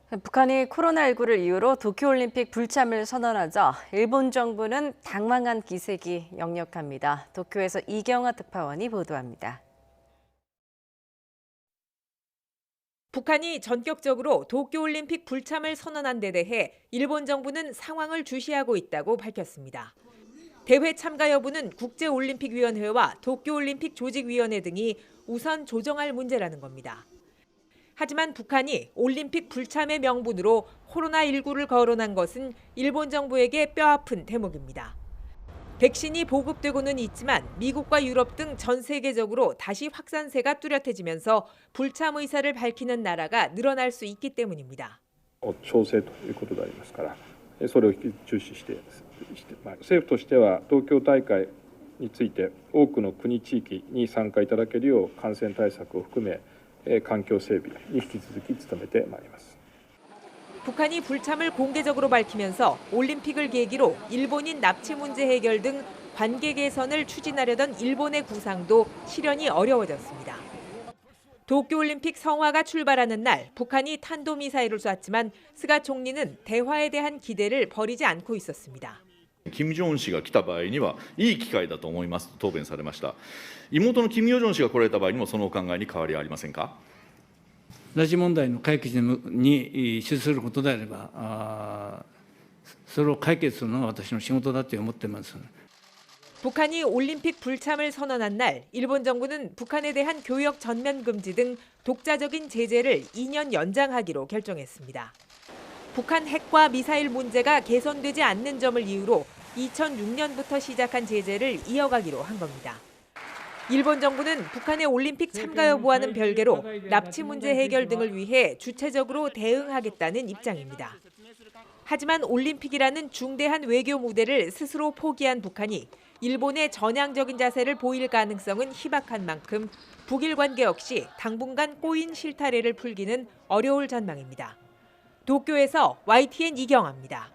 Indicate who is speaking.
Speaker 1: 북한이 코로나19를 이유로 도쿄올림픽 불참을 선언하자 일본 정부는 당황한 기색이 역력합니다. 도쿄에서 이경화 특파원이 보도합니다.
Speaker 2: 북한이 전격적으로 도쿄올림픽 불참을 선언한 데 대해 일본 정부는 상황을 주시하고 있다고 밝혔습니다. 대회 참가 여부는 국제올림픽위원회와 도쿄올림픽 조직위원회 등이 우선 조정할 문제라는 겁니다. 하지만 북한이 올림픽 불참의 명분으로 코로나19를 거론한 것은 일본 정부에게 뼈아픈 대목입니다. 백신이 보급되고는 있지만 미국과 유럽 등 전 세계적으로 다시 확산세가 뚜렷해지면서 불참 의사를 밝히는 나라가 늘어날 수 있기 때문입니다.
Speaker 3: 調整ということでありますから、それを注視して政府としては東京大会について多くの国地域に参加いただけるよう感染対策を含め環境整備に引き続き努めてまいります。
Speaker 2: 북한이 불참을 공개적으로 밝히면서 올림픽을 계기로 일본인 납치 문제 해결 등 관계 개선을 추진하려던 일본의 구상도 실현이 어려워졌습니다. 도쿄올림픽 성화가 출발하는 날 북한이 탄도미사일을 쐈지만 스가 총리는 대화에 대한 기대를 버리지 않고 있었습니다.
Speaker 4: 金正恩氏が来た場合にはいい機会だと思いますと答弁されました。妹の金与正氏が来られた場合にもそのお考えに変わりはありませんか。
Speaker 5: 拉致問題の解決に資することであれば、それを解決するのが私の仕事だと思っています。
Speaker 2: 북한이 올림픽 불참을 선언한 날 일본 정부는 북한에 대한 교역 전면 금지 등 독자적인 제재를 2년 연장하기로 결정했습니다. 북한 핵과 미사일 문제가 개선되지 않는 점을 이유로 2006년부터 시작한 제재를 이어가기로 한 겁니다. 일본 정부는 북한의 올림픽 참가 여부와는 별개로 납치 문제 해결 등을 위해 주체적으로 대응하겠다는 입장입니다. 하지만 올림픽이라는 중대한 외교 무대를 스스로 포기한 북한이 일본의 전향적인 자세를 보일 가능성은 희박한 만큼 북일 관계 역시 당분간 꼬인 실타래를 풀기는 어려울 전망입니다. 도쿄에서 YTN 이경아입니다.